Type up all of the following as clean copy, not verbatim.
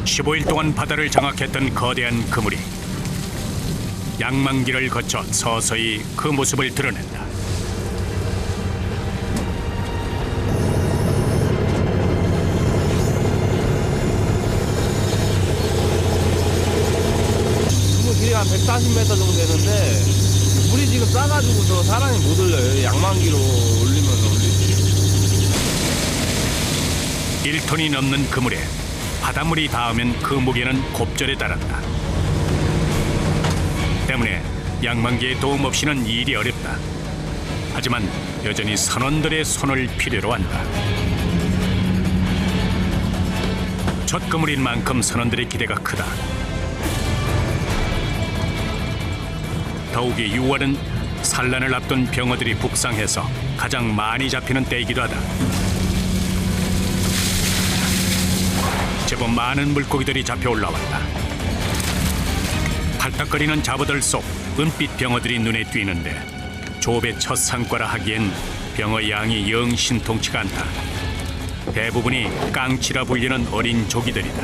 15일 동안 바다를 장악했던 거대한 그물이 양만기를 거쳐 서서히 그 모습을 드러낸다. 그물 길이가 한 140m 정도 되는데 물이 지금 싸가지고서 사람이 못 올려요. 양만기로 올리면 올리지. 1톤이 넘는 그물에 바닷물이 닿으면 그 무게는 곱절에 달한다. 때문에 양만기의 도움 없이는 일이 어렵다. 하지만 여전히 선원들의 손을 필요로 한다. 첫 그물인 만큼 선원들의 기대가 크다. 더욱이 6월은 산란을 앞둔 병어들이 북상해서 가장 많이 잡히는 때이기도 하다. 제법 많은 물고기들이 잡혀 올라왔다. 팔딱거리는 잡어들 속 은빛 병어들이 눈에 띄는데 조업의 첫 상과라 하기엔 병어 양이 영 신통치가 않다. 대부분이 깡치라 불리는 어린 조기들이다.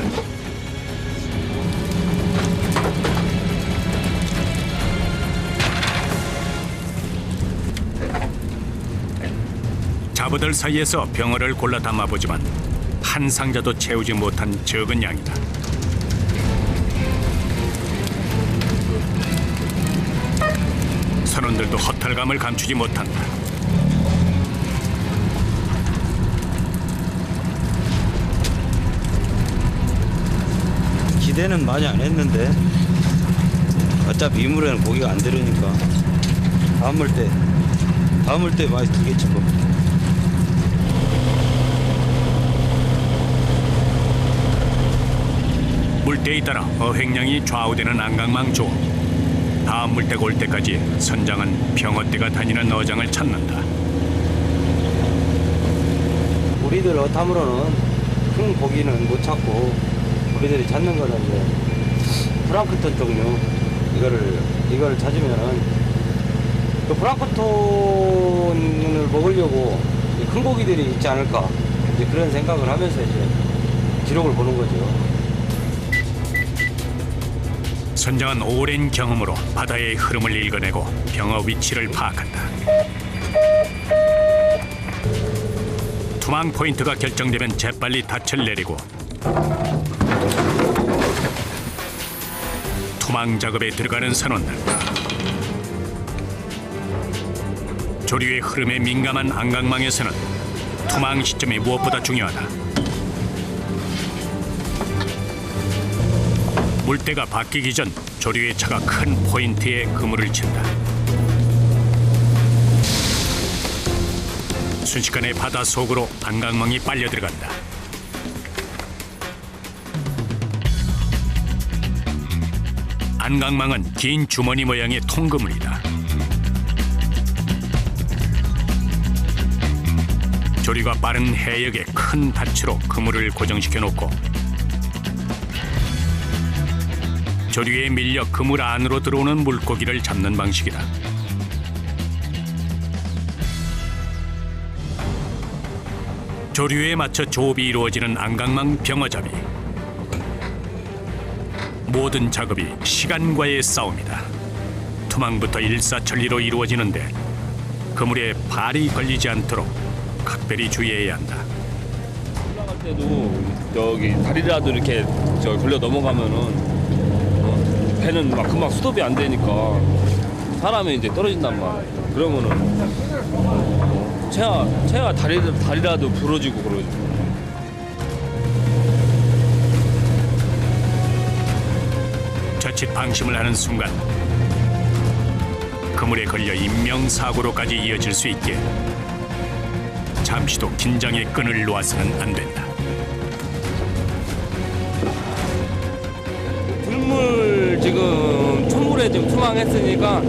잡어들 사이에서 병어를 골라 담아보지만 한 상자도 채우지 못한 적은 양이다. 선원들도 허탈감을 감추지 못한다. 기대는 많이 안 했는데 어차피 이물에는 고기가 안 들으니까 다음 물 때 많이 들겠지 뭐. 물때에 따라 어획량이 좌우되는 안강망 조업. 다음 물때가 올 때까지 선장은 병어떼가 다니는 어장을 찾는다. 우리들 어탐으로는 큰 고기는 못 찾고 우리들이 찾는 거는 이제 플랑크톤 종류 이거를 찾으면은 그 플랑크톤을 먹으려고 큰 고기들이 있지 않을까 이제 그런 생각을 하면서 이제 기록을 보는 거죠. 선장은 오랜 경험으로 바다의 흐름을 읽어내고 병어 위치를 파악한다. 투망 포인트가 결정되면 재빨리 닻을 내리고 투망 작업에 들어가는 선원들. 조류의 흐름에 민감한 안강망에서는 투망 시점이 무엇보다 중요하다. 물때가 바뀌기 전 조류의 차가 큰 포인트에 그물을 친다. 순식간에 바다 속으로 안강망이 빨려 들어간다. 안강망은 긴 주머니 모양의 통그물이다. 조류가 빠른 해역에 큰 닻으로 그물을 고정시켜 놓고 조류에 밀려 그물 안으로 들어오는 물고기를 잡는 방식이다. 조류에 맞춰 조업이 이루어지는 안강망 병어잡이. 모든 작업이 시간과의 싸움이다. 투망부터 일사천리로 이루어지는데 그물에 발이 걸리지 않도록 각별히 주의해야 한다. 올라갈 때도 여기 다리라도 이렇게 걸려 넘어가면은 배는 막 금방 스톱이 안 되니까 사람이 이제 떨어진단 말이야. 그러면은 채가 다리라도 부러지고 그러지. 자칫 방심을 하는 순간 그물에 걸려 인명사고로까지 이어질 수 있기에 잠시도 긴장의 끈을 놓아서는 안 된다. 불물 지금 촛물에 좀 투망했으니까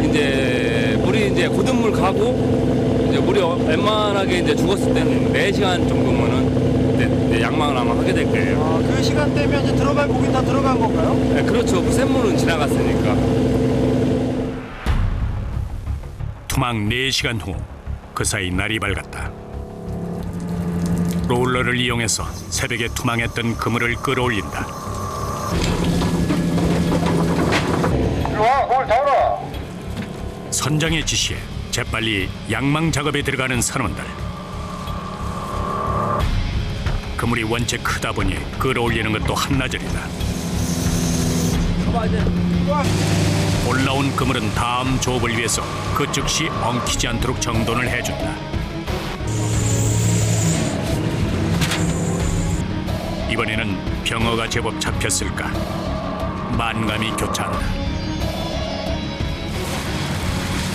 이제 물이 이제 고든물 가고 이제 물이 웬만하게 이제 죽었을 때는 4시간 정도면은 이제 양망을 아마 하게 될 거예요. 아, 그 시간대면 이제 들어갈 고기 다 들어간 건가요? 네, 그렇죠. 그 샘물은 지나갔으니까. 투망 4시간 후 그 사이 날이 밝았다. 롤러를 이용해서 새벽에 투망했던 그물을 끌어올린다. 와, 그걸 잡아라. 선장의 지시에 재빨리 양망 작업에 들어가는 선원들. 그물이 원체 크다 보니 끌어올리는 것도 한나절이다. 올라온 그물은 다음 조업을 위해서 그 즉시 엉키지 않도록 정돈을 해준다. 이번에는 병어가 제법 잡혔을까? 만감이 교차한다.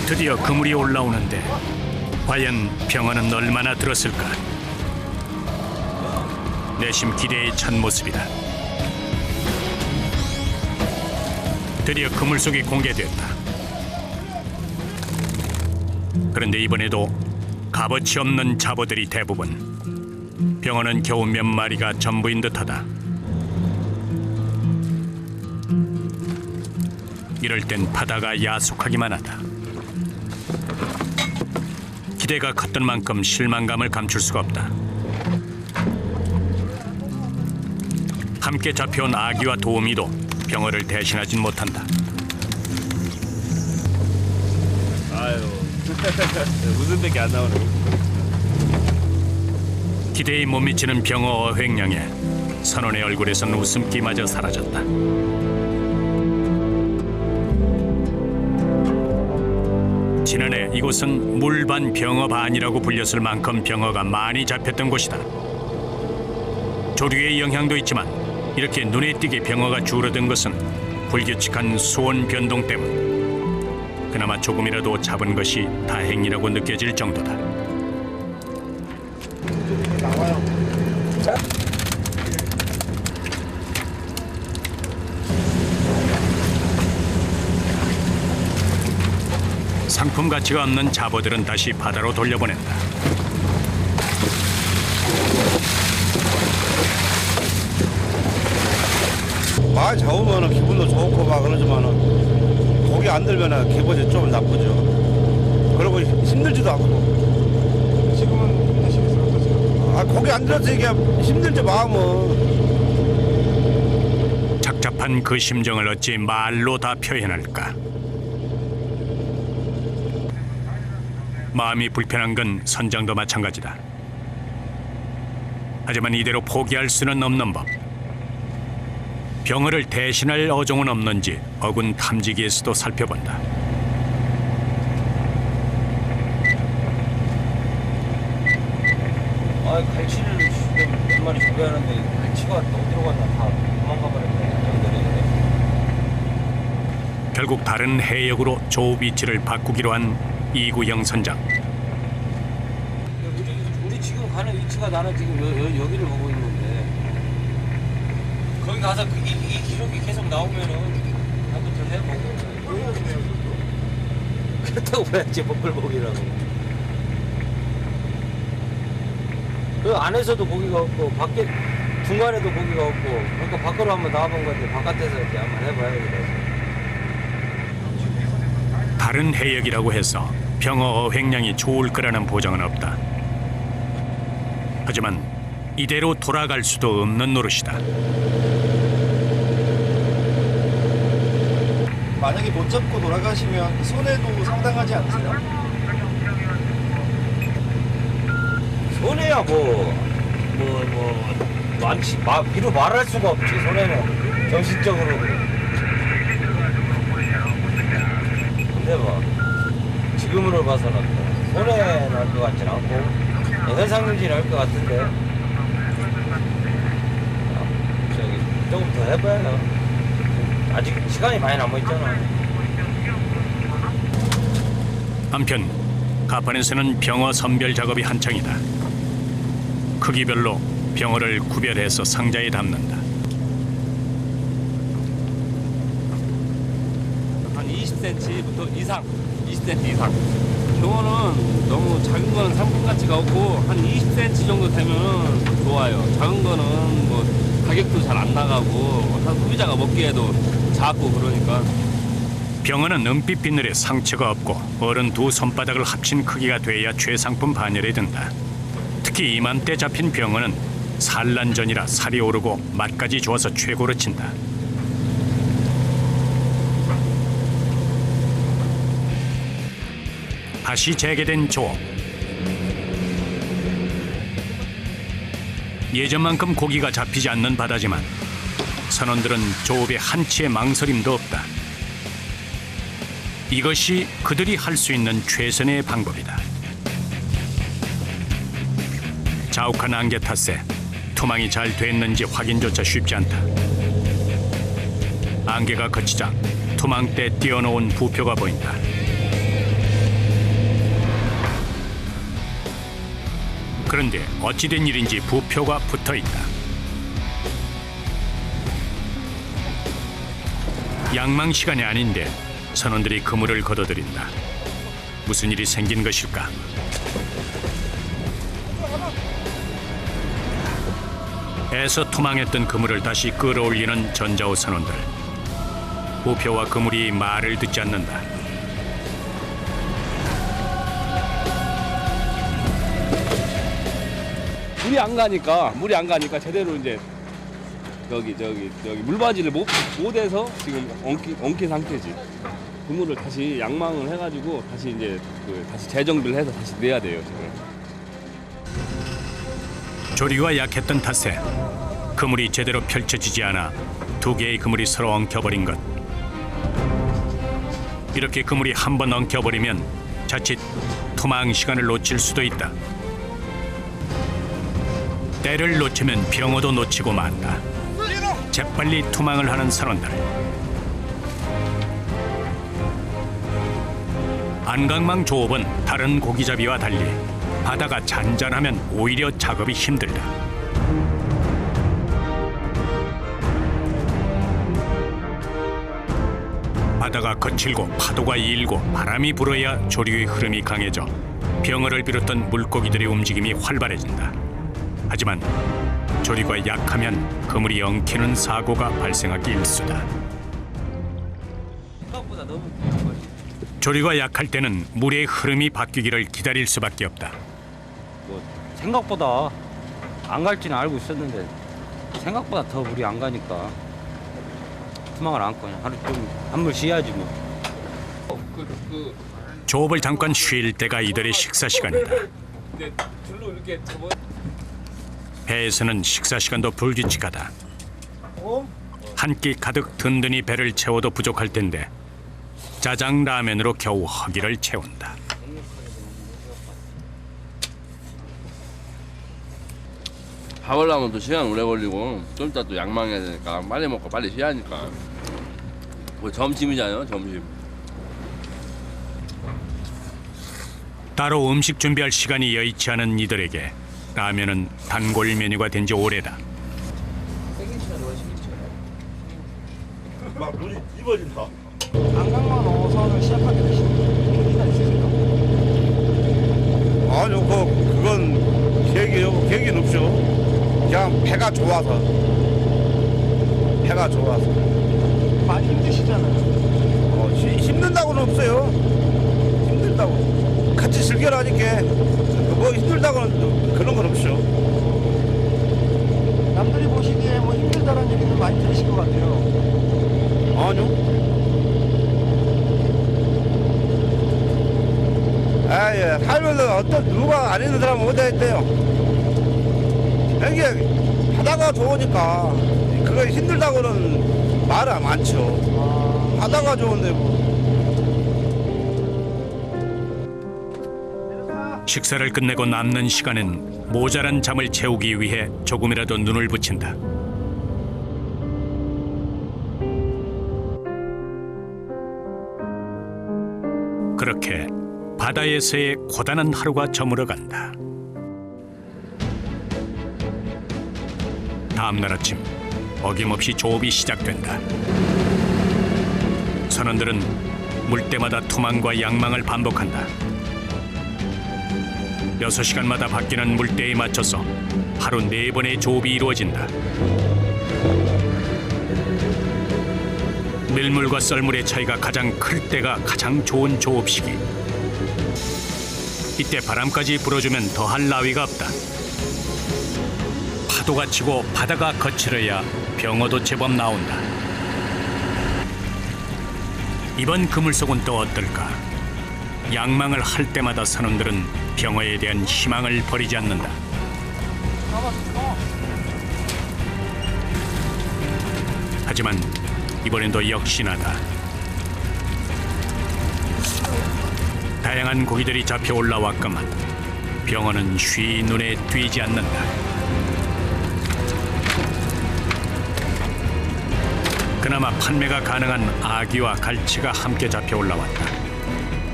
드디어 그물이 올라오는데 과연 병어는 얼마나 들었을까? 내심 기대에 찬 모습이다. 드디어 그물 속이 공개됐다. 그런데 이번에도 값어치 없는 잡어들이 대부분. 병어는 겨우 몇 마리가 전부인 듯하다. 이럴 땐 바다가 야속하기만 하다. 기대가 컸던 만큼 실망감을 감출 수가 없다. 함께 잡혀온 아기와 도우미도 병어를 대신하진 못한다. 아유 웃음밖에 안 나오네. 기대에 못 미치는 병어 어획량에 선원의 얼굴에선 웃음기마저 사라졌다. 지난해 이곳은 물반 병어 반이라고 불렸을 만큼 병어가 많이 잡혔던 곳이다. 조류의 영향도 있지만 이렇게 눈에 띄게 병어가 줄어든 것은 불규칙한 수온 변동 때문. 그나마 조금이라도 잡은 것이 다행이라고 느껴질 정도다. 상품 가치가 없는 잡어들은 다시 바다로 돌려보낸다. 많이 잡으면 기분도 좋고 막 그러지만은 고기 안 들면 기분이 좀 나쁘죠. 그리고 힘들지도 않고. 지금은 대신해서 어떠세요? 아, 고기 안 들어서 이게 힘들지 마음은. 착잡한 그 심정을 어찌 말로 다 표현할까? 마음이 불편한 건 선장도 마찬가지다. 하지만 이대로 포기할 수는 없는 법. 병어를 대신할 어종은 없는지 어군 탐지기에서도 살펴본다. 아, 갈치를 지금 몇 마리 준비하는데 갈치가 어디로 갔나 다 도망가 버렸네. 결국 다른 해역으로 조업 위치를 바꾸기로 한 이구영 선장. 우리 지금 가는 위치가 나는 지금 여기를 보고 있는데 거기 가서 이 기록이 계속 나오면은 한번 더 해보고 그렇다고 봐야지 먹물고기라고. 그 안에서도 고기가 없고 밖에 중간에도 고기가 없고 그러니까 밖으로 한번 나와본 건데 바깥에서 이렇게 한번 해봐야 돼. 다른 해역이라고 해서 병어 어획량이 좋을 거라는 보장은 없다. 하지만 이대로 돌아갈 수도 없는 노릇이다. 만약에 못 잡고 돌아가시면 손해도 상당하지 않으세요? 손해야 많지 비로 말할 수가 없지. 손해는 정신적으로. 근데 지금으로 봐서는 손해 날 것 같진 않고 현상금질 할 것 같은데 저기 조금 더 해봐요. 아직 시간이 많이 남아있잖아. 한편 가판에서는 병어 선별 작업이 한창이다. 크기별로 병어를 구별해서 상자에 담는다. 한 20cm부터 이상, 20cm 이상. 병어는 너무 작은 거는 상품 가치가 없고 한 20cm 정도 되면은 좋아요. 작은 거는 뭐 가격도 잘 안 나가고 한 소비자가 먹기에도 작고 그러니까. 병어는 은빛 비늘에 상처가 없고 어른 두 손바닥을 합친 크기가 돼야 최상품 반열에 든다. 특히 이맘때 잡힌 병어는 산란전이라 살이 오르고 맛까지 좋아서 최고로 친다. 다시 재개된 조업. 예전만큼 고기가 잡히지 않는 바다지만 선원들은 조업에 한치의 망설임도 없다. 이것이 그들이 할 수 있는 최선의 방법이다. 자욱한 안개 탓에 투망이 잘 됐는지 확인조차 쉽지 않다. 안개가 걷히자 투망대 띄워놓은 부표가 보인다. 그런데 어찌된 일인지 부표가 붙어있다. 양망 시간이 아닌데 선원들이 그물을 걷어들인다. 무슨 일이 생긴 것일까? 애써 투망했던 그물을 다시 끌어올리는 전자호 선원들. 부표와 그물이 말을 듣지 않는다. 물이 안 가니까 제대로 이제 저기 물바지를 못해서 지금 엉킨 상태지. 그물을 다시 양망을 해가지고 다시 이제 다시 재정비를 해서 다시 내야 돼요 지금. 조리가 약했던 탓에 그물이 제대로 펼쳐지지 않아 두 개의 그물이 서로 엉켜버린 것. 이렇게 그물이 한 번 엉켜버리면 자칫 투망 시간을 놓칠 수도 있다. 때를 놓치면 병어도 놓치고 만다. 재빨리 투망을 하는 선원들. 안강망 조업은 다른 고기잡이와 달리 바다가 잔잔하면 오히려 작업이 힘들다. 바다가 거칠고 파도가 일고 바람이 불어야 조류의 흐름이 강해져 병어를 비롯한 물고기들의 움직임이 활발해진다. 하지만 조류가 약하면 그물이 엉키는 사고가 발생하기 일쑤다. 생각보다 너무 조류가 약할 때는 물의 흐름이 바뀌기를 기다릴 수밖에 없다. 생각보다 안 갈지는 알고 있었는데 생각보다 더 물이 안 가니까 투망을 안 거냐. 하루 좀 한물 쉬어야지 뭐. 조업을 잠깐 쉴 때가 이들의 식사 시간이다. 줄로 이렇게 접어. 배에서는 식사 시간도 불규칙하다. 한 끼 가득 든든히 배를 채워도 부족할 텐데 짜장 라면으로 겨우 허기를 채운다. 밥을 하면 또 시간 오래 걸리고 좀 이따 또 양망해야 되니까 빨리 먹고 빨리 쉬야하니까. 뭐 점심이잖아요, 점심. 따로 음식 준비할 시간이 여의치 않은 이들에게 라면은 단골 메뉴가 된 지 오래다. 막 눈이 입어진다. 안강만 어선을 시작하게 되신 계기가 있으실까? 아니요, 그건 계기는 없죠. 그냥 배가 좋아서. 배가 좋아서. 많이 힘드시잖아요. 힘든다고는 없어요. 힘들다고. 같이 즐겨라니까. 뭐 힘들다고는 그런 건 없죠. 남들이 보시기에 뭐 힘들다는 얘기는 많이 들으실 것 같아요. 아니요. 예. 살면서 어떤 누가 안 있는 사람은 어디 있대요. 이게 바다가 좋으니까 그거 힘들다고는 말이 많죠. 바다가 좋은데 뭐. 식사를 끝내고 남는 시간엔 모자란 잠을 채우기 위해 조금이라도 눈을 붙인다. 그렇게 바다에서의 고단한 하루가 저물어간다. 다음 날 아침 어김없이 조업이 시작된다. 선원들은 물때마다 투망과 양망을 반복한다. 6시간마다 바뀌는 물때에 맞춰서 하루 4번의 조업이 이루어진다. 밀물과 썰물의 차이가 가장 클 때가 가장 좋은 조업 시기. 이때 바람까지 불어주면 더할 나위가 없다. 파도가 치고 바다가 거칠어야 병어도 제법 나온다. 이번 그물속은 또 어떨까? 양망을 할 때마다 선원들은 병어에 대한 희망을 버리지 않는다. 하지만 이번엔도 역시나다. 다양한 고기들이 잡혀 올라왔건만 병어는 쉬 눈에 띄지 않는다. 그나마 판매가 가능한 아귀와 갈치가 함께 잡혀 올라왔다.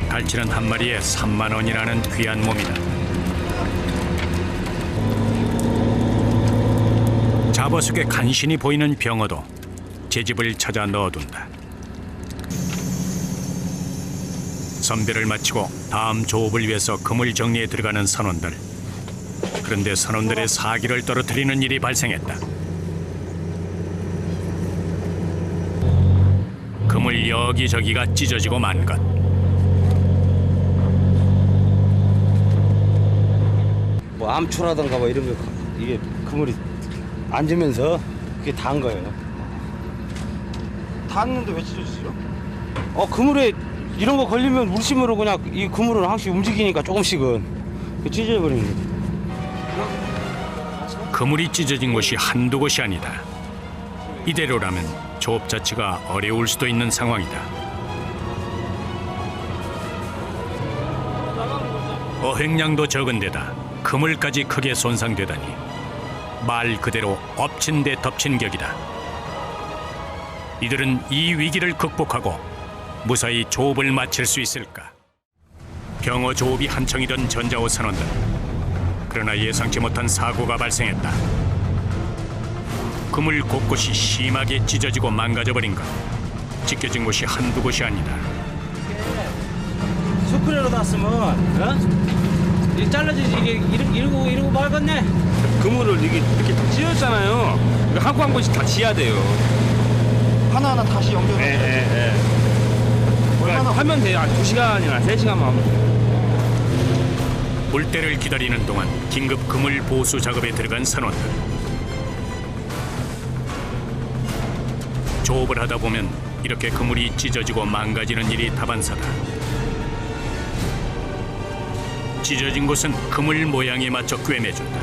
갈치는 한 마리에 3만 원이라는 귀한 몸이다. 잡어 속에 간신히 보이는 병어도 제 집을 찾아 넣어둔다. 선별을 마치고 다음 조업을 위해서 그물 정리에 들어가는 선원들. 그런데 선원들의 사기를 떨어뜨리는 일이 발생했다. 그물 여기저기가 찢어지고 만 것. 뭐 암초라든가 뭐 이런 거 이게 그물이 앉으면서 그게 닿은 거예요. 닿았는데 왜 찢어지죠? 그물에 이런 거 걸리면 물심으로 그냥 이 그물은 항상 움직이니까 조금씩은 찢어버리는 거죠. 그물이 찢어진 곳이 한두 곳이 아니다. 이대로라면 조업 자체가 어려울 수도 있는 상황이다. 어획량도 적은 데다 그물까지 크게 손상되다니 말 그대로 엎친 데 덮친 격이다. 이들은 이 위기를 극복하고 무사히 조업을 마칠 수 있을까? 병어 조업이 한창이던 전자호 선원들. 그러나 예상치 못한 사고가 발생했다. 그물 곳곳이 심하게 찢어지고 망가져버린 것. 찢겨진 곳이 한두 곳이 아니다. 스프레이로 놨으면 잘라지지 이러고 말겠네. 그물을 이렇게 다 찢었잖아요. 이거 한 곳씩 다 지어야 돼요. 하나하나 다시 연결해. 그러니까 하면 돼요. 한 2시간이나 3시간만 하면 돼요. 물때를 기다리는 동안 긴급 그물 보수 작업에 들어간 선원들. 조업을 하다 보면 이렇게 그물이 찢어지고 망가지는 일이 다반사다. 찢어진 곳은 그물 모양에 맞춰 꿰매준다.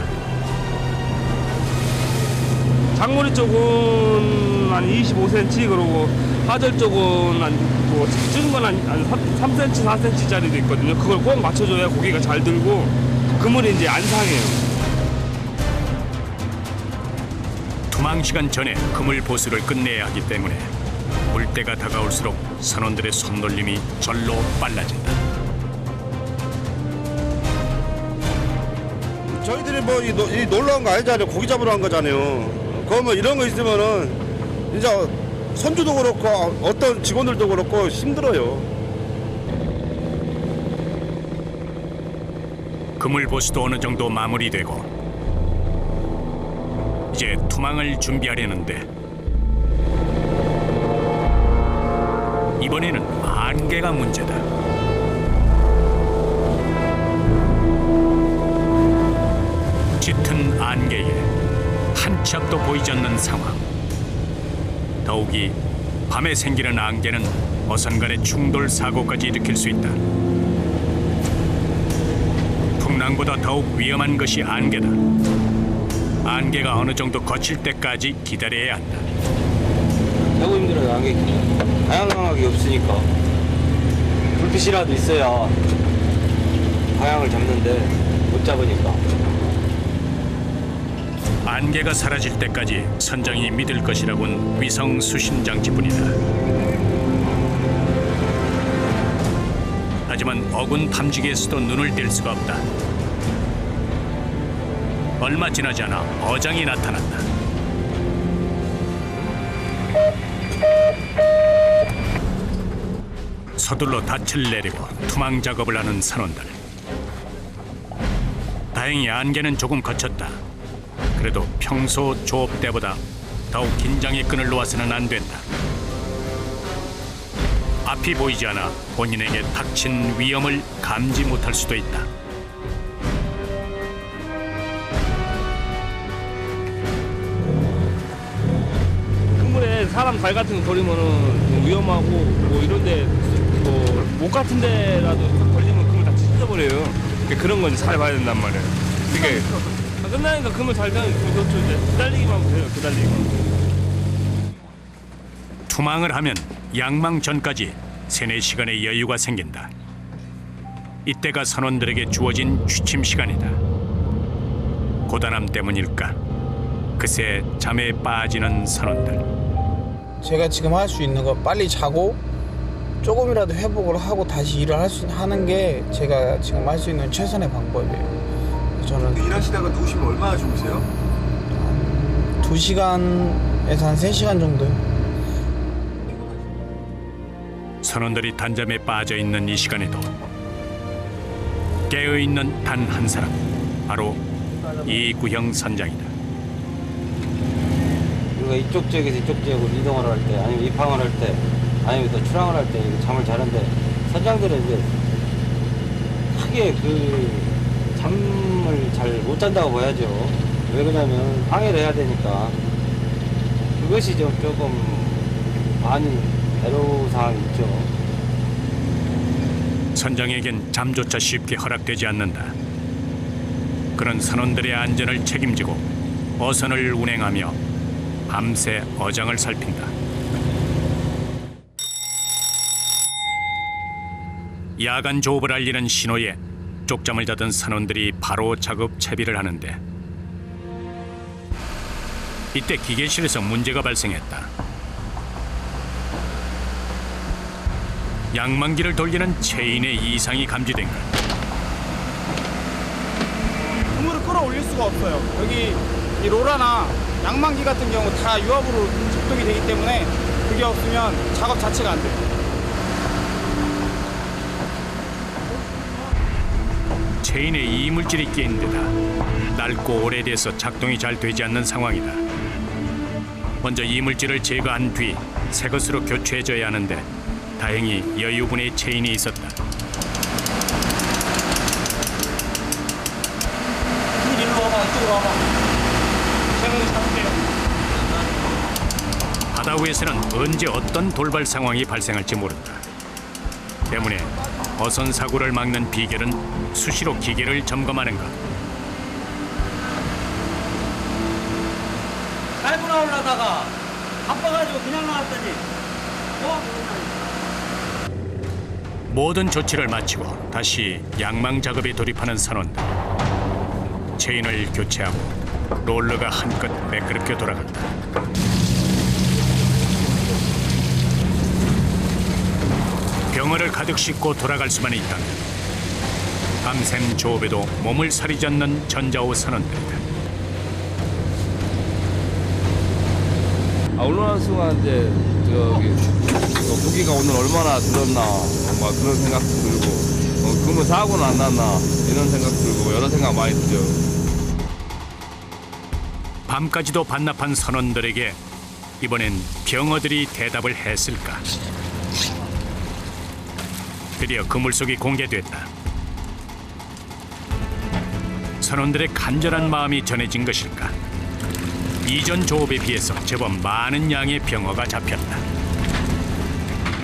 장모리 쪽은 한 25cm, 그리고 하절 쪽은 뭐 찢은 건 한 3cm, 4cm짜리도 있거든요. 그걸 꼭 맞춰줘야 고기가 잘 들고 그물이 이제 안 상해요. 투망 시간 전에 그물 보수를 끝내야 하기 때문에 물때가 다가올수록 선원들의 손놀림이 절로 빨라진다. 저희들이 뭐 이 놀러 온 거 아니잖아요. 고기 잡으러 간 거잖아요. 그러면 이런 거 있으면은 이제 선주도 그렇고 어떤 직원들도 그렇고 힘들어요. 그물 보수도 어느 정도 마무리되고 이제 투망을 준비하려는데 이번에는 안개가 문제다. 짙은 안개에 한 치 앞도 보이지 않는 상황. 더욱이 밤에 생기는 안개는 어선간의 충돌 사고까지 일으킬 수 있다. 풍랑보다 더욱 위험한 것이 안개다. 안개가 어느 정도 거칠 때까지 기다려야 한다. 너무 힘들어요. 안개 다양하게 없으니까 불빛이라도 있어야 방향을 잡는데 못 잡으니까. 안개가 사라질 때까지 선장이 믿을 것이라곤 위성 수신 장치뿐이다. 하지만 어군 탐지기에서도 눈을 뗄 수가 없다. 얼마 지나지 않아 어장이 나타났다. 서둘러 닻을 내리고 투망 작업을 하는 선원들. 다행히 안개는 조금 거쳤다. 그래도 평소 조업 때보다 더욱 긴장의 끈을 놓아서는 안 된다. 앞이 보이지 않아 본인에게 닥친 위험을 감지 못할 수도 있다. 그물에 사람 발 같은 거 버리면은 좀 위험하고 뭐 이런데 뭐 목 같은 데라도 걸리면 그물 다 찢어버려요. 그러니까 그런 건 잘 봐야 된단 말이에요. 그러니까 끝나니까 그물 잘 되면 그것도 이제 기다리기만 하면 돼요. 기다리기만. 투망을 하면 양망 전까지 3-4시간의 여유가 생긴다. 이때가 선원들에게 주어진 취침 시간이다. 고단함 때문일까? 그새 잠에 빠지는 선원들. 제가 지금 할 수 있는 거 빨리 자고 조금이라도 회복을 하고 다시 일을 하는 게 제가 지금 할 수 있는 최선의 방법이에요. 저는 일하시다가 누우시면 얼마나 주무세요? 2시간에서 한 3시간 정도요. 선원들이 단잠에 빠져 있는 이 시간에도 깨어 있는 단 한 사람, 바로 이구형 선장이다. 우리가 이쪽 지역에서 이쪽 지역으로 이동을 할 때, 아니면 입항을 할 때, 아니면 또 출항을 할 때 잠을 자는데 선장들은 이제 크게 그 잠을 잘 못 잔다고 봐야죠. 왜 그러냐면 항해를 해야 되니까 그것이 좀 조금 많이 애로사항이 있죠. 선장에겐 잠조차 쉽게 허락되지 않는다. 그런 선원들의 안전을 책임지고 어선을 운행하며 밤새 어장을 살핀다. 야간 조업을 알리는 신호에 쪽잠을 자던 선원들이 바로 작업 채비를 하는데 이때 기계실에서 문제가 발생했다. 양망기를 돌리는 체인에 이상이 감지된 것. 그물을 끌어올릴 수가 없어요. 여기 이 로라나 양망기 같은 경우 다 유압으로 작동이 되기 때문에 그게 없으면 작업 자체가 안 돼요. 체인에 이물질이 끼인 데다 낡고 오래돼서 작동이 잘 되지 않는 상황이다. 먼저 이물질을 제거한 뒤 새 것으로 교체해줘야 하는데 다행히 여유분의 체인이 있었다. 일로 와봐, 이쪽으로 와봐. 바다 위에서는 언제 어떤 돌발 상황이 발생할지 모른다. 때문에 어선 사고를 막는 비결은 수시로 기계를 점검하는 것. 갈고 나오려다가 바빠가지고 그냥 나왔더니 모든 조치를 마치고 다시 양망 작업에 돌입하는 선원들. 체인을 교체하고 롤러가 한껏 매끄럽게 돌아간다. 병어를 가득 싣고 돌아갈 수만 있다면 밤샘 조업에도 몸을 사리잡는 전자호 선원들이다. 어느 순간 이제 저기 무기가 오늘 얼마나 들었나 막 그런 생각도 들고 그러면 사고는 안 났나 이런 생각 들고 여러 생각 많이 들죠. 밤까지도 반납한 선원들에게 이번엔 병어들이 대답을 했을까? 드디어 그물속이 공개됐다. 선원들의 간절한 마음이 전해진 것일까? 이전 조업에 비해서 제법 많은 양의 병어가 잡혔다.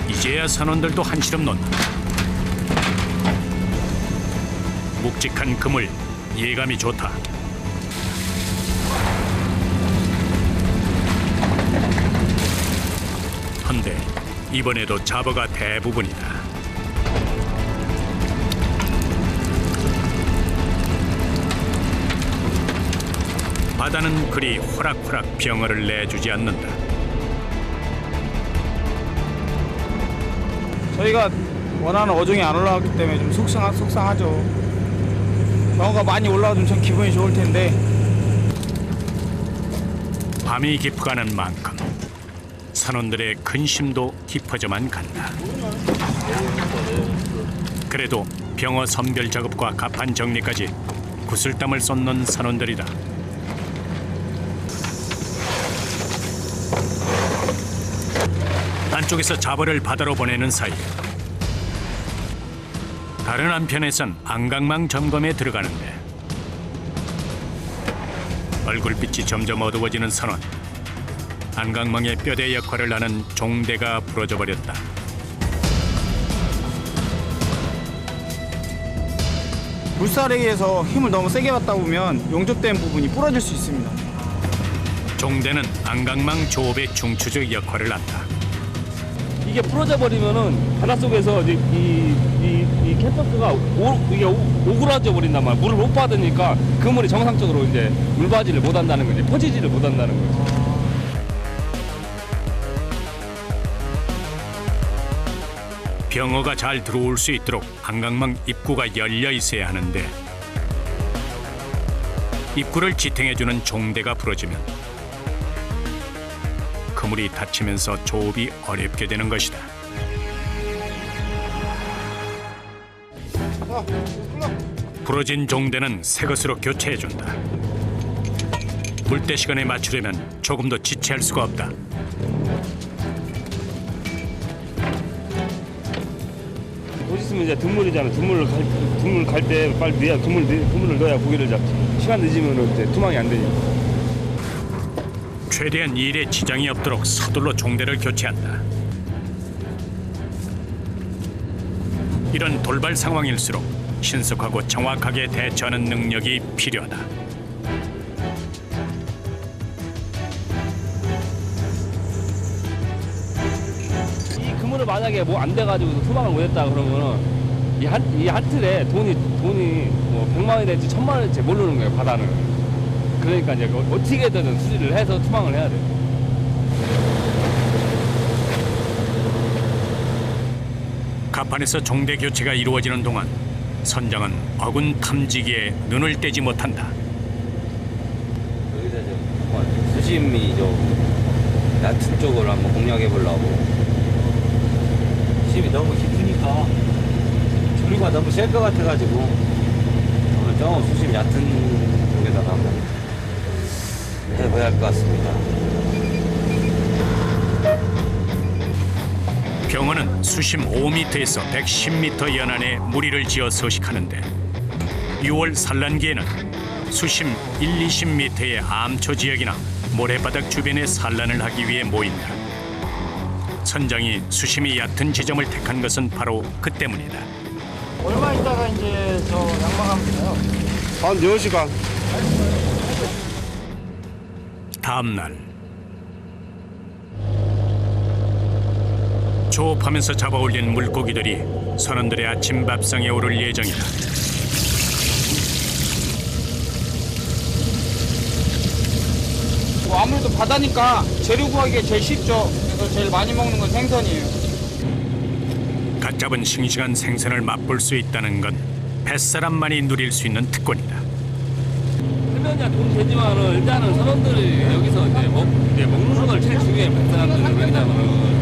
이제야 선원들도 한시름 놓는다. 묵직한 그물, 예감이 좋다. 헌데 이번에도 잡어가 대부분이다. 바다는 그리 호락호락 병어를 내주지 않는다. 저희가 원하는 어종이 안 올라왔기 때문에 좀 속상하죠. 병어가 많이 올라와주면 참 기분이 좋을 텐데. 밤이 깊어가는 만큼 선원들의 근심도 깊어져만 간다. 그래도 병어 선별 작업과 갑판 정리까지 구슬땀을 쏟는 선원들이다. 한쪽에서 잡어를 바다로 보내는 사이 다른 한편에선 안강망 점검에 들어가는데 얼굴빛이 점점 어두워지는 선원. 안강망의 뼈대 역할을 하는 종대가 부러져 버렸다. 물살에 의해서 힘을 너무 세게 받다 보면 용접된 부분이 부러질 수 있습니다. 종대는 안강망 조업의 중추적 역할을 한다. 이게 부러져 버리면은 바닷속에서 이제 이 캔버스가 이게 오그라져 버린단 말이야. 물을 못 받으니까 그물이 정상적으로 이제 물바지를 못 한다는 거지. 퍼지지를 못 한다는 거지. 병어가 잘 들어올 수 있도록 안강망 입구가 열려 있어야 하는데 입구를 지탱해주는 종대가 부러지면 그물이 닫히면서 조업이 어렵게 되는 것이다. 부러진 종대는 새 것으로 교체해준다. 물때 시간에 맞추려면 조금 더 지체할 수가 없다. 보시면 이제 등물이잖아. 등물 갈 때 빨리 넣어야 그물을 넣어야 고기를 잡지. 시간 늦으면 이제 투망이 안 되니까. 최대한 일에 지장이 없도록 서둘러 종대를 교체한다. 이런 돌발 상황일수록 신속하고 정확하게 대처하는 능력이 필요하다. 이 그물을 만약에 뭐 안 돼가지고 투망을 못했다 그러면은 이 한 틀에 돈이 뭐 100만 원이 될지 1000만 원이 될지 모르는 거예요, 바다는. 그러니까 이제 어떻게든 수리를 해서 투망을 해야 돼. 갑판에서 종대 교체가 이루어지는 동안 선장은 어군 탐지기에 눈을 떼지 못한다. 여기다 좀 수심이 좀 얕은 쪽을 한번 공략해 보려고. 수심이 너무 깊으니까 조류가 너무 셀 것 같아가지고 좀 수심 얕은 쪽에다가 한번 해봐야 할 것 같습니다. 병어는 수심 5m에서 110m 연안에 무리를 지어 서식하는데 6월 산란기에는 수심 1, 20m의 암초 지역이나 모래바닥 주변에 산란을 하기 위해 모인다. 선장이 수심이 얕은 지점을 택한 것은 바로 그 때문이다. 얼마 있다가 이제 저 양망하면 되나요? 한 10시간. 다음 날 조업하면서 잡아올린 물고기들이 선원들의 아침 밥상에 오를 예정이다. 뭐 아무래도 바다니까 재료 구하기가 제일 쉽죠. 그래서 제일 많이 먹는 건 생선이에요. 갓 잡은 싱싱한 생선을 맛볼 수 있다는 건 뱃사람만이 누릴 수 있는 특권이다. 해변이야 돈 되지만은 일단은 선원들이 여기서 이제 먹는 걸 제일 중요해. 백사람들은 왜냐면은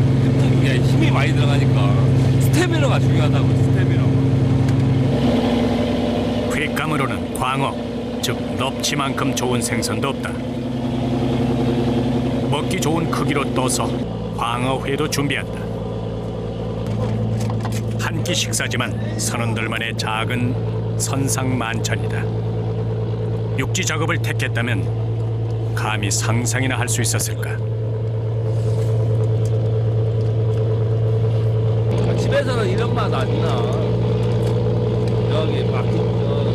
이게 힘이 많이 들어가니까 스태미너가 중요하다고. 스태미너. 횟감으로는 광어, 즉 넙치만큼 좋은 생선도 없다. 먹기 좋은 크기로 떠서 광어회도 준비한다. 한 끼 식사지만 선원들만의 작은 선상만찬이다. 육지 작업을 택했다면 감히 상상이나 할 수 있었을까? 집에서는 이런 맛 안 나. 여기 막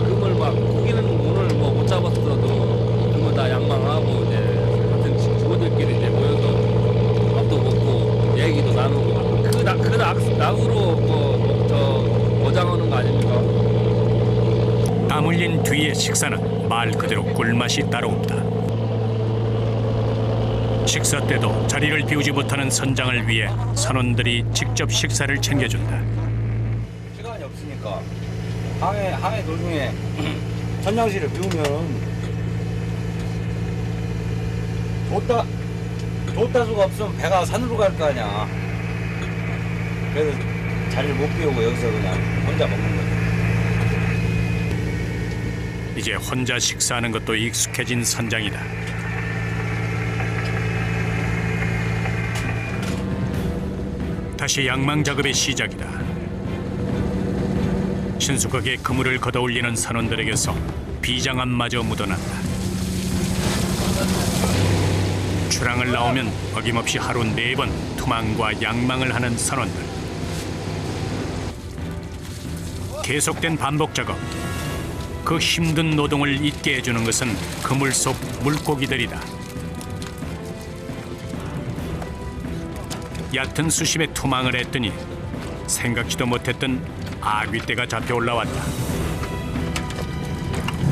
그물 막 고기는 오늘 뭐 못 잡았어도 그물 다 양망하고 이제 같은 친구들끼리 이제 모여서 밥도 먹고 얘기도 나누고 그 낙으로 어장하는 거 아닙니까? 땀 흘린 뒤의 식사는 말 그대로 꿀맛이 따로 없다. 식사 때도 자리를 비우지 못하는 선장을 위해 선원들이 직접 식사를 챙겨준다. 시간이 없으니까 항해 도중에 선장실을 비우면 돛다수가 없으면 배가 산으로 갈 거 아니야. 그래서 자리를 못 비우고 여기서 그냥 혼자 먹는 거지. 이제 혼자 식사하는 것도 익숙해진 선장이다. 다시 양망 작업의 시작이다. 신속하게 그물을 걷어올리는 선원들에게서 비장함마저 묻어난다. 출항을 나오면 어김없이 하루 4번 투망과 양망을 하는 선원들. 계속된 반복 작업. 그 힘든 노동을 잊게 해주는 것은 그물 속 물고기들이다. 얕은 수심에 투망을 했더니 생각지도 못했던 아귀떼가 잡혀 올라왔다.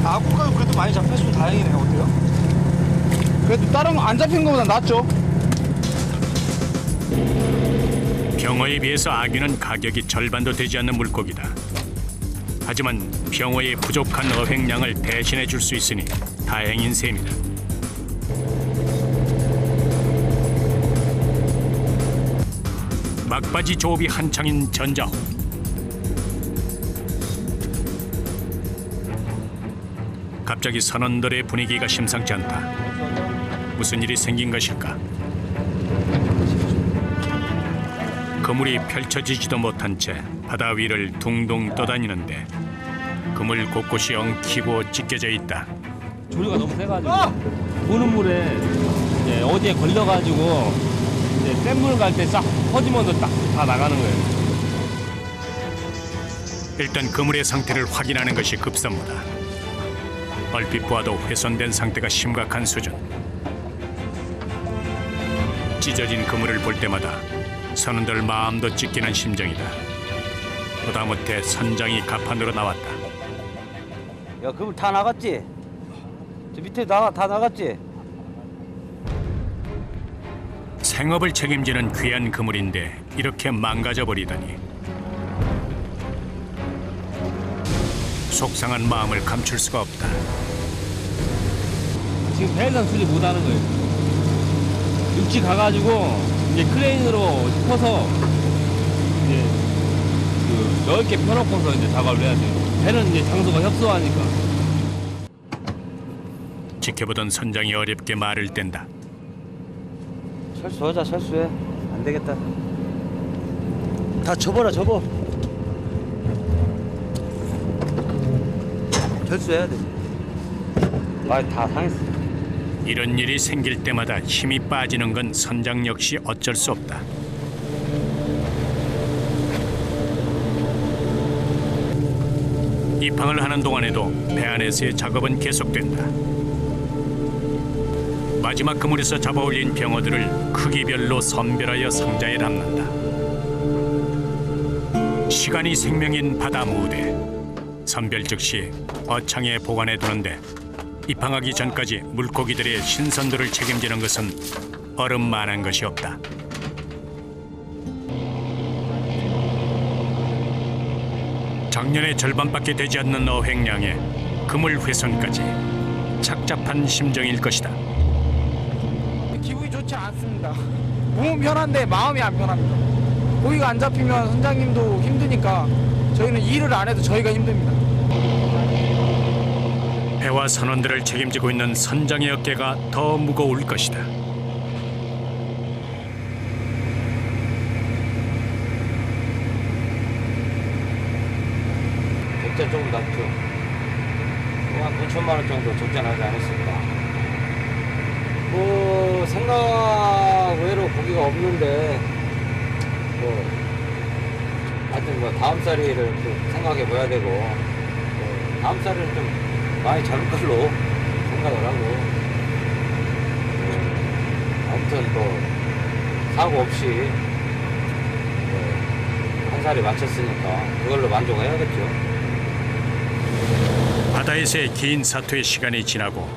아구가 그래도 많이 잡혔으면 다행이네요. 어때요? 그래도 다른 거 안 잡힌 거보다 낫죠. 병어에 비해서 아귀는 가격이 절반도 되지 않는 물고기다. 하지만 병어의 부족한 어획량을 대신해 줄 수 있으니 다행인 셈이다. 막바지 조업이 한창인 전자호. 갑자기 선원들의 분위기가 심상치 않다. 무슨 일이 생긴 것일까? 그물이 펼쳐지지도 못한 채 바다 위를 둥둥 떠다니는데 그물 곳곳이 엉키고 찢겨져 있다. 조류가 너무 세가지고 보는 물에 이제 어디에 걸려가지고 이제 센 물 갈 때 싹 퍼지면서 딱 다 나가는 거예요. 일단 그물의 상태를 확인하는 것이 급선무다. 얼핏 보아도 훼손된 상태가 심각한 수준. 찢어진 그물을 볼 때마다 선원들 마음도 찢기는 심정이다. 보다못해 선장이 가판으로 나왔다. 야, 그물 다 나갔지? 저 밑에 다 나갔지? 생업을 책임지는 귀한 그물인데 이렇게 망가져 버리다니. 속상한 마음을 감출 수가 없다. 지금 배에선 수리 못하는 거예요. 육지 가가지고 이제 크레인으로 퍼서 이제 그 넓게 펴놓고서 이제 작업을 해야 돼요. 배는 이제 장소가 협소하니까. 지켜보던 선장이 어렵게 말을 뗀다. 철수하자, 철수해. 안 되겠다. 다 접어라, 접어. 철수해야 돼. 아, 다 상했어. 이런 일이 생길 때마다 힘이 빠지는 건 선장 역시 어쩔 수 없다. 입항을 하는 동안에도 배 안에서의 작업은 계속된다. 마지막 그물에서 잡아올린 병어들을 크기별로 선별하여 상자에 담는다. 시간이 생명인 바다 무대. 선별 즉시 어창에 보관해 두는데 입항하기 전까지 물고기들의 신선도를 책임지는 것은 얼음만한 것이 없다. 작년의 절반밖에 되지 않는 어획량에 그물 훼손까지 착잡한 심정일 것이다. 기분이 좋지 않습니다. 몸은 편한데 마음이 안 편합니다. 고기가 안 잡히면 선장님도 힘드니까 저희는 일을 안 해도 저희가 힘듭니다. 배와 선원들을 책임지고 있는 선장의 어깨가 더 무거울 것이다. 적자 조금 낮죠. 한 9천만 원 정도 적자 나지 않았을까. 뭐 생각 외로 고기가 없는데 뭐 하여튼 뭐 다음 살이를 또 생각해 봐야 되고 뭐 다음 살은 좀 많이 잡을 걸로 생각을 하고 아무튼 뭐 사고 없이 한 살이 맞췄으니까 그걸로 만족해야겠죠. 바다에서의 긴 사투의 시간이 지나고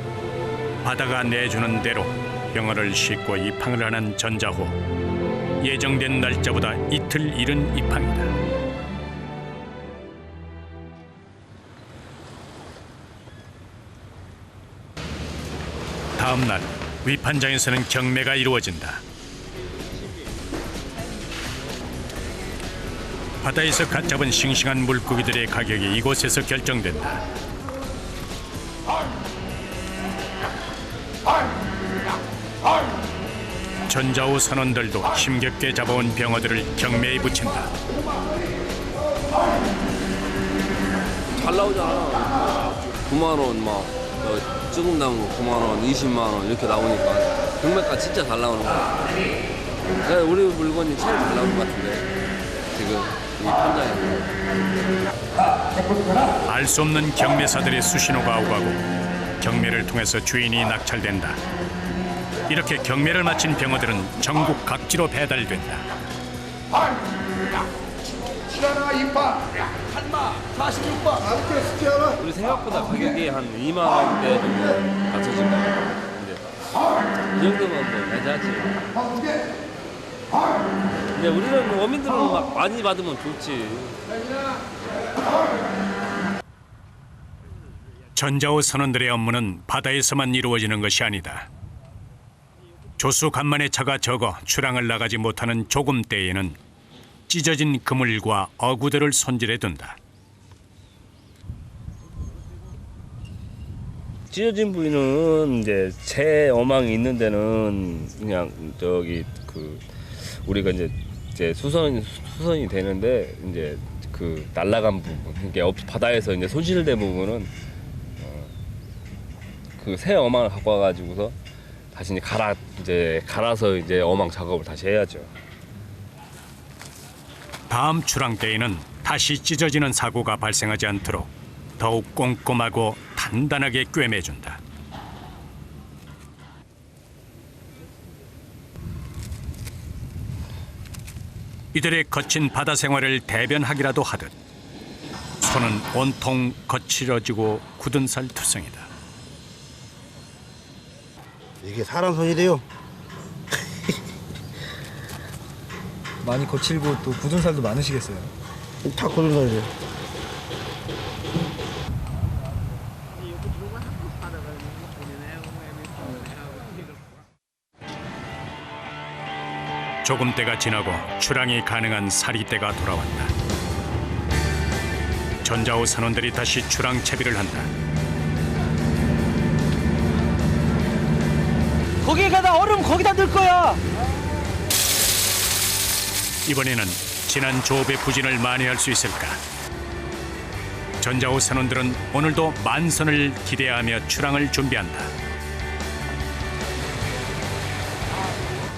바다가 내주는 대로 병어를 싣고 입항을 하는 전자호. 예정된 날짜보다 이틀 이른 입항이다. 다음 날 위판장에서는 경매가 이루어진다. 바다에서 갓 잡은 싱싱한 물고기들의 가격이 이곳에서 결정된다. 전자호 선원들도 힘겹게 잡아온 병어들을 경매에 붙인다. 잘 나오잖아. 9만 원, 막 조금 나온 거 9만 원, 20만 원 이렇게 나오니까 경매가 진짜 잘 나오는 거야. 우리 물건이 제일 잘 나오는 것 같은데 지금. 이 판단입니다. 알 수 없는 경매사들의 수신호가 오가고 경매를 통해서 주인이 낙찰된다. 이렇게 경매를 마친 병어들은 전국 각지로 배달된다. 우리 생각보다 가격이 한 2만 원대 정도 맞춰집니다. 이 정도면 뭐 괜찮지. 근데 우리는 어민들은 막 많이 받으면 좋지. 전자호 선원들의 업무는 바다에서만 이루어지는 것이 아니다. 조수 간만에 차가 적어 출항을 나가지 못하는 조금 때에는 찢어진 그물과 어구들을 손질해 둔다. 찢어진 부위는 이제 새 어망이 있는 데는 그냥 저기 그 우리가 이제 수선이 되는데 이제 그 날라간 부분 이게 바다에서 이제 손실된 부분은 그 새 어망을 갖고 와가지고서 다시 갈아서 이제 어망 작업을 다시 해야죠. 다음 출항 때에는 다시 찢어지는 사고가 발생하지 않도록 더욱 꼼꼼하고 단단하게 꿰매준다. 이들의 거친 바다 생활을 대변하기라도 하듯 손은 온통 거칠어지고 굳은 살 투성이다. 이게 사람 손이래요. 많이 거칠고 또 굳은 살도 많으시겠어요. 다 굳은 살이래요. 조금 때가 지나고 출항이 가능한 사리때가 돌아왔다. 전자호 선원들이 다시 출항 채비를 한다. 거기에다 얼음 거기다 넣을 거야. 이번에는 지난 조업의 부진을 만회할 수 있을까? 전자호 선원들은 오늘도 만선을 기대하며 출항을 준비한다.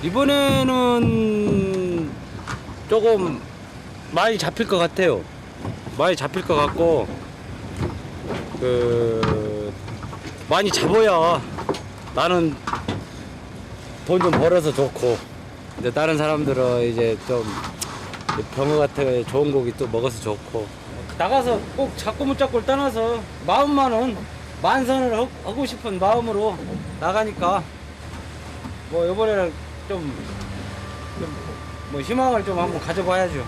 이번에는 조금 많이 잡힐 것 같아요. 많이 잡힐 것 같고 많이 잡아야 나는 돈 좀 벌어서 좋고 근데 다른 사람들은 이제 좀 병어 같은 좋은 고기 또 먹어서 좋고 나가서 꼭 잡고 못 잡고를 떠나서 마음만은 만선을 하고 싶은 마음으로 나가니까 뭐 이번에는 좀 뭐 희망을 좀 한번 가져봐야죠.